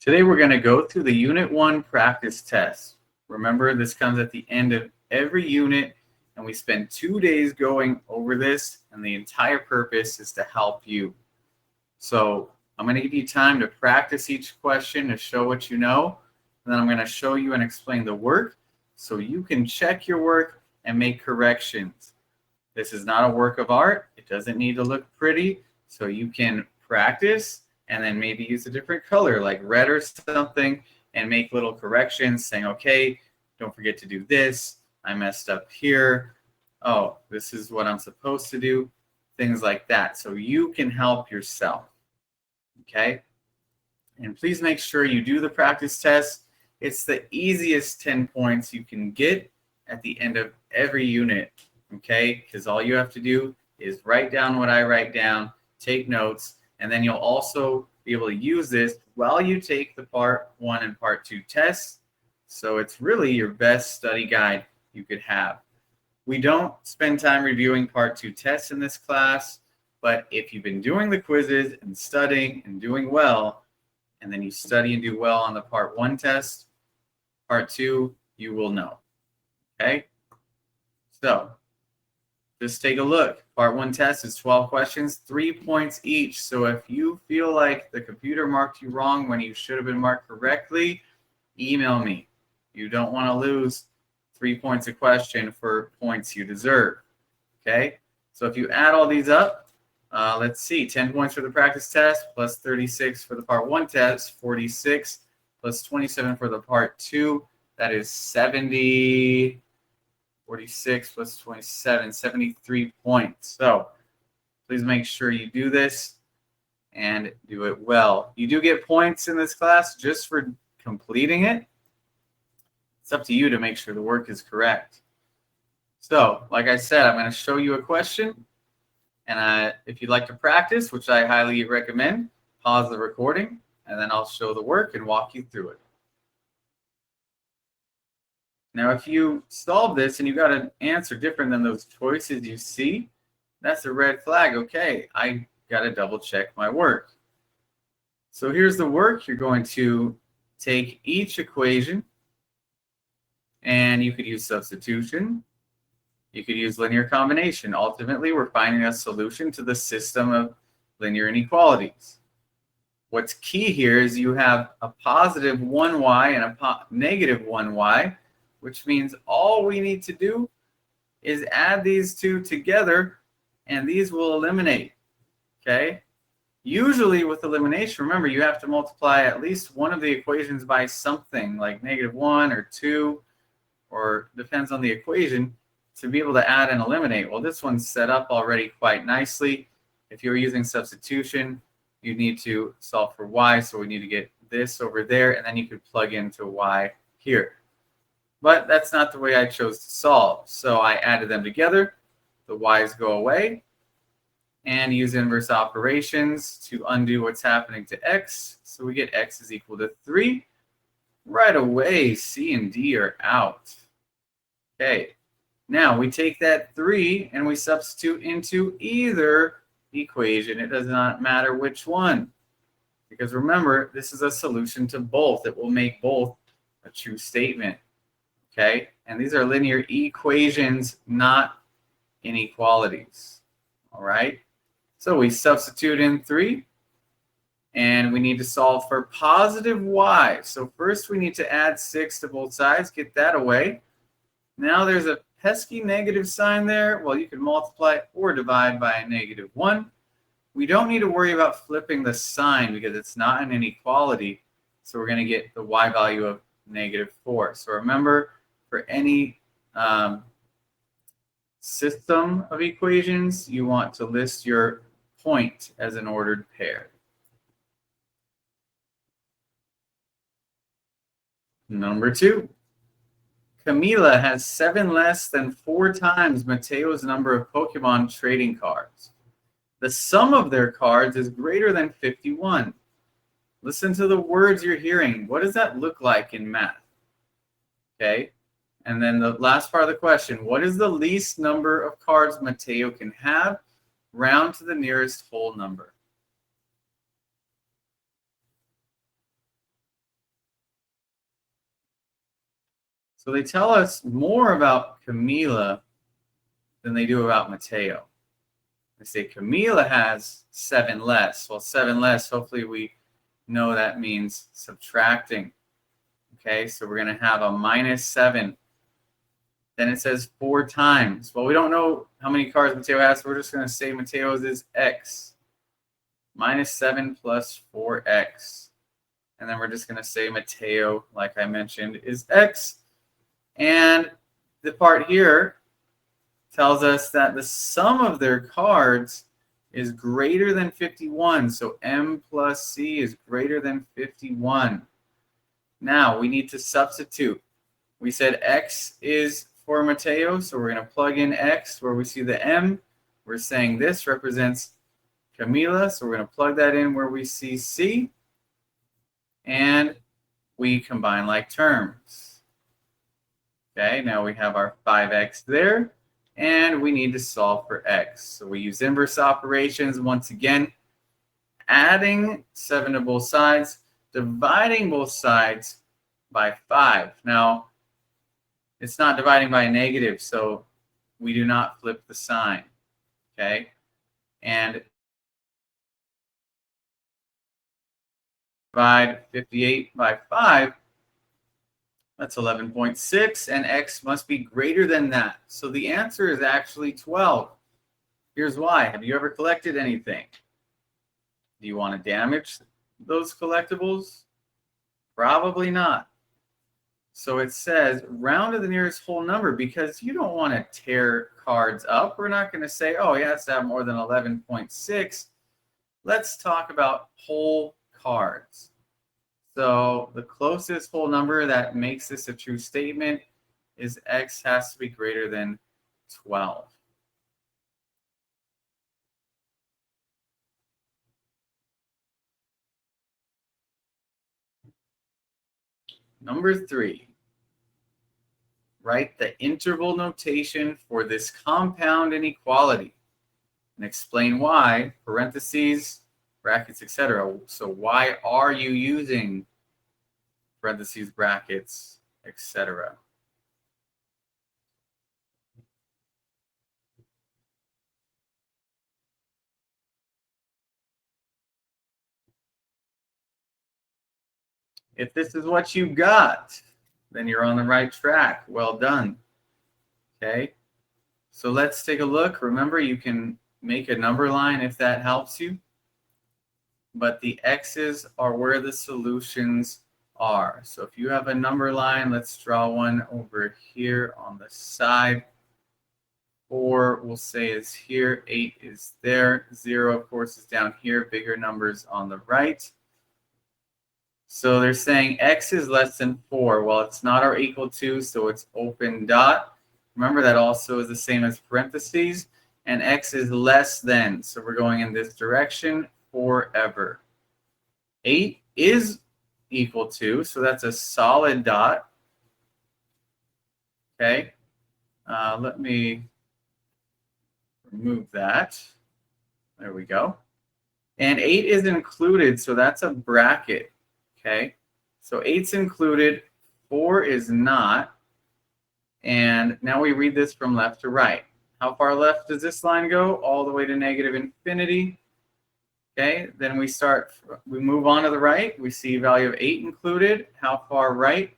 Today we're going to go through the Unit 1 practice test. Remember, this comes at the end of every unit, and we spend 2 days going over this, and the entire purpose is to help you. So I'm going to give you time to practice each question to show what you know, and then I'm going to show you and explain the work so you can check your work and make corrections. This is not a work of art. It doesn't need to look pretty, so you can practice and then maybe use a different color like red or something and make little corrections saying, okay, don't forget to do this. I messed up here. Oh, this is what I'm supposed to do. Things like that. So you can help yourself. Okay? And please make sure you do the practice test. It's the easiest 10 points you can get at the end of every unit. Okay? Because all you have to do is write down what I write down, take notes, and then you'll also be able to use this while you take the Part 1 and Part 2 tests. So it's really your best study guide you could have. We don't spend time reviewing Part 2 tests in this class, but if you've been doing the quizzes and studying and doing well, and then you study and do well on the Part 1 test, Part 2, you will know. Okay? So just take a look. Part 1 test is 12 questions, 3 points each. So if you feel like the computer marked you wrong when you should have been marked correctly, email me. You don't want to lose 3 points a question for points you deserve. Okay? So if you add all these up, let's see, 10 points for the practice test, plus 36 for the Part 1 test, 46, plus 27 for the Part 2, that is 70. 46 plus 27, 73 points. So please make sure you do this and do it well. You do get points in this class just for completing it. It's up to you to make sure the work is correct. So, like I said, I'm going to show you a question. And if you'd like to practice, which I highly recommend, pause the recording, and then I'll show the work and walk you through it. Now, if you solve this and you got an answer different than those choices you see, that's a red flag. Okay, I got to double check my work. So here's the work. You're going to take each equation, and you could use substitution. You could use linear combination. Ultimately, we're finding a solution to the system of linear inequalities. What's key here is you have a positive 1y and a negative 1y, which means all we need to do is add these two together, and these will eliminate, okay? Usually with elimination, remember, you have to multiply at least one of the equations by something, like -1 or 2, or depends on the equation, to be able to add and eliminate. Well, this one's set up already quite nicely. If you're using substitution, you need to solve for y, so we need to get this over there, and then you could plug into y here. But that's not the way I chose to solve. So I added them together. The y's go away. And use inverse operations to undo what's happening to x. So we get x is equal to 3. Right away, C and D are out. Okay. Now we take that 3 and we substitute into either equation. It does not matter which one. Because remember, this is a solution to both. It will make both a true statement. Okay, and these are linear equations, not inequalities. All right, so we substitute in 3, and we need to solve for positive y. So first we need to add 6 to both sides, get that away. Now there's a pesky negative sign there. Well, you can multiply or divide by a -1. We don't need to worry about flipping the sign because it's not an inequality. So we're going to get the y value of -4. So remember, for any system of equations, you want to list your point as an ordered pair. Number 2. Camila has 7 less than 4 times Mateo's number of Pokemon trading cards. The sum of their cards is greater than 51. Listen to the words you're hearing. What does that look like in math? Okay. And then the last part of the question, what is the least number of cards Mateo can have? Round to the nearest whole number. So they tell us more about Camila than they do about Mateo. They say Camila has 7 less. Well, 7 less, hopefully we know that means subtracting. Okay, so we're going to have a -7. Then it says 4 times. Well, we don't know how many cars Mateo has, so we're just going to say Mateo's is x. -7 plus 4x. And then we're just going to say Mateo, like I mentioned, is x. And the part here tells us that the sum of their cards is greater than 51. So M plus C is greater than 51. Now we need to substitute. We said x is for Mateo, so we're going to plug in x where we see the M. We're saying this represents Camila, so we're going to plug that in where we see C. And we combine like terms. Okay, now we have our 5x there, and we need to solve for x. So we use inverse operations once again, adding 7 to both sides, dividing both sides by 5. Now, it's not dividing by a negative, so we do not flip the sign. Okay, and divide 58 by 5. That's 11.6, and x must be greater than that. So the answer is actually 12. Here's why. Have you ever collected anything? Do you want to damage those collectibles? Probably not. So it says round to the nearest whole number because you don't want to tear cards up. We're not going to say, oh, yeah, it's have more than 11.6. Let's talk about whole cards. So the closest whole number that makes this a true statement is x has to be greater than 12. Number 3, write the interval notation for this compound inequality and explain why, parentheses, brackets, etc. So why are you using parentheses, brackets, etc.? If this is what you got, then you're on the right track. Well done. Okay, so let's take a look. Remember, you can make a number line if that helps you. But the x's are where the solutions are. So if you have a number line, let's draw one over here on the side. 4 we'll say is here, 8 is there, 0 of course is down here, bigger numbers on the right. So they're saying x is less than 4. Well, it's not or equal to, so it's open dot. Remember that also is the same as parentheses. And x is less than, so we're going in this direction forever. 8 is equal to, so that's a solid dot. Okay, let me remove that. There we go. And 8 is included, so that's a bracket. Okay, so 8's included, 4 is not. And now we read this from left to right. How far left does this line go? All the way to negative infinity. Okay, then we move on to the right. We see value of 8 included. How far right?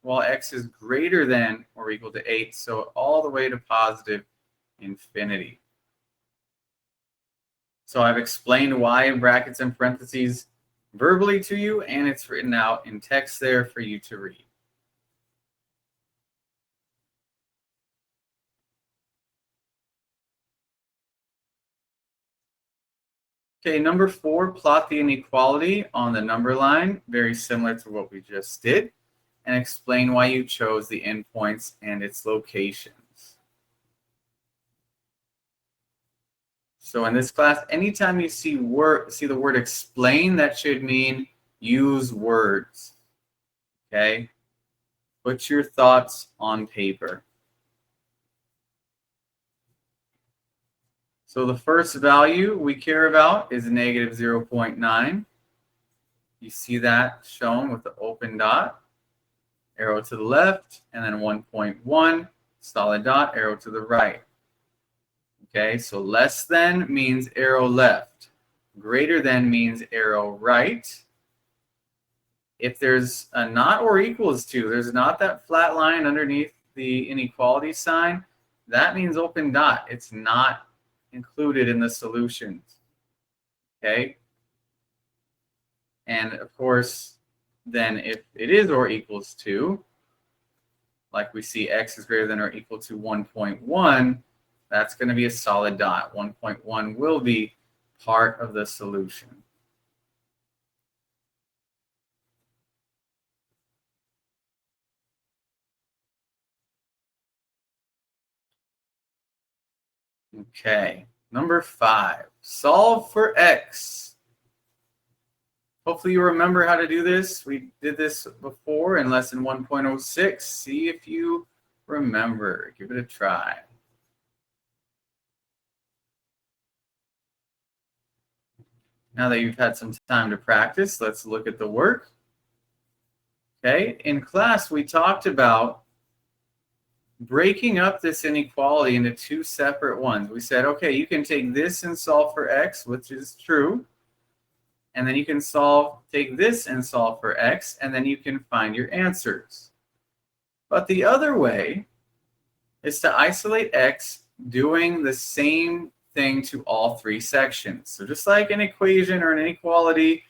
Well, x is greater than or equal to 8, so all the way to positive infinity. So I've explained why in brackets and parentheses verbally to you, and it's written out in text there for you to read. Okay, number 4, plot the inequality on the number line, very similar to what we just did, and explain why you chose the endpoints and its locations. So in this class, anytime you see the word explain, that should mean use words. Okay? Put your thoughts on paper. So the first value we care about is negative 0.9. You see that shown with the open dot. arrow to the left, and then 1.1, solid dot, arrow to the right. Okay, so less than means arrow left. Greater than means arrow right. If there's a not or equals to, there's not that flat line underneath the inequality sign, that means open dot. It's not included in the solutions. Okay? And of course, then if it is or equals to, like we see x is greater than or equal to 1.1, that's going to be a solid dot. 1.1 will be part of the solution. Okay, number 5, solve for x. Hopefully you remember how to do this. We did this before in lesson 1.06. See if you remember. Give it a try. Now that you've had some time to practice, let's look at the work. Okay, in class we talked about breaking up this inequality into two separate ones. We said, okay, you can take this and solve for x, which is true. And then you can take this and solve for x, and then you can find your answers. But the other way is to isolate x doing the same thing to all three sections. So just like an equation or an inequality,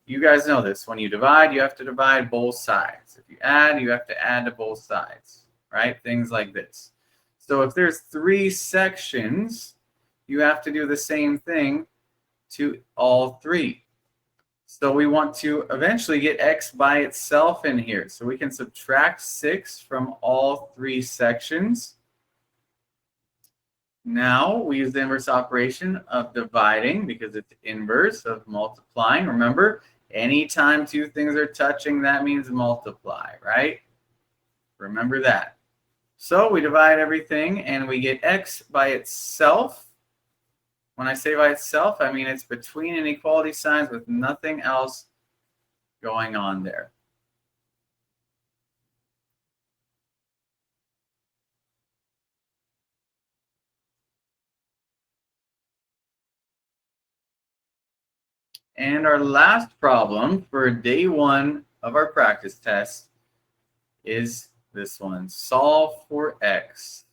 you guys know this. When you divide, you have to divide both sides. If you add, you have to add to both sides, right? Things like this. So if there's three sections, you have to do the same thing to all three. So we want to eventually get x by itself in here. So we can subtract 6 from all three sections. Now we use the inverse operation of dividing because it's inverse of multiplying. Remember, anytime two things are touching, that means multiply, right? Remember that. So we divide everything and we get x by itself. When I say by itself, I mean it's between inequality signs with nothing else going on there. And our last problem for day 1 of our practice test is this one. Solve for x.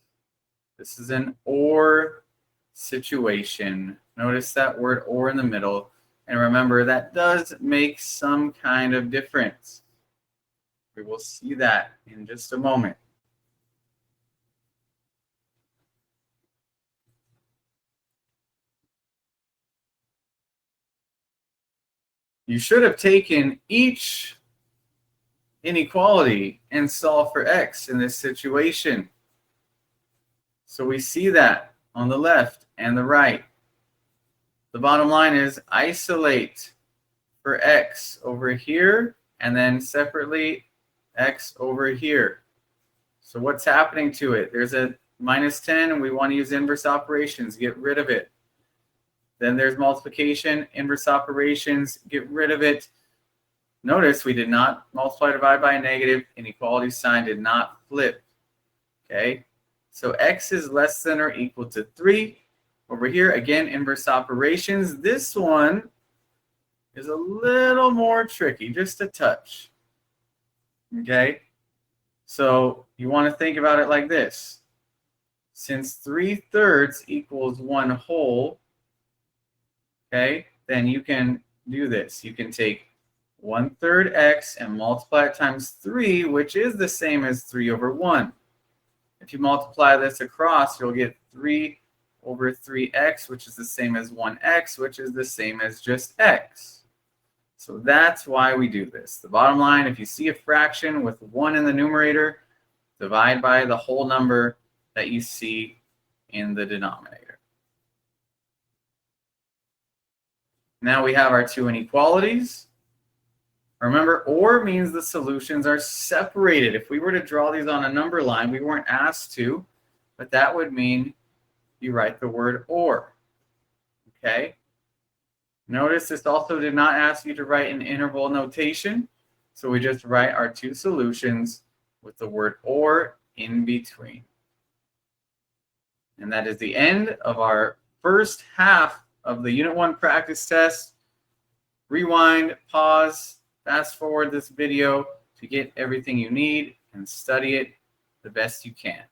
This is an OR situation. Notice that word or in the middle. And remember, that does make some kind of difference. We will see that in just a moment. You should have taken each inequality and solved for x in this situation. So we see that on the left and the right. The bottom line is isolate for x over here and then separately x over here. So what's happening to it? There's a minus 10 and we want to use inverse operations, get rid of it. Then there's multiplication, inverse operations, get rid of it. Notice we did not multiply, divide by a negative. Inequality sign did not flip. Okay, so x is less than or equal to 3. Over here, again, inverse operations. This one is a little more tricky, just a touch. Okay, so you want to think about it like this. Since 3/3 equals 1 whole, okay, then you can do this. You can take 1/3 x and multiply it times 3, which is the same as 3 over 1. If you multiply this across, you'll get 3 over 3x, which is the same as 1x, which is the same as just x. So that's why we do this. The bottom line, if you see a fraction with 1 in the numerator, divide by the whole number that you see in the denominator. Now we have our two inequalities. Remember, OR means the solutions are separated. If we were to draw these on a number line, we weren't asked to, but that would mean you write the word OR. Okay? Notice this also did not ask you to write an interval notation. So we just write our two solutions with the word or in between. And that is the end of our first half of the Unit 1 practice test. Rewind, pause, fast forward this video to get everything you need and study it the best you can.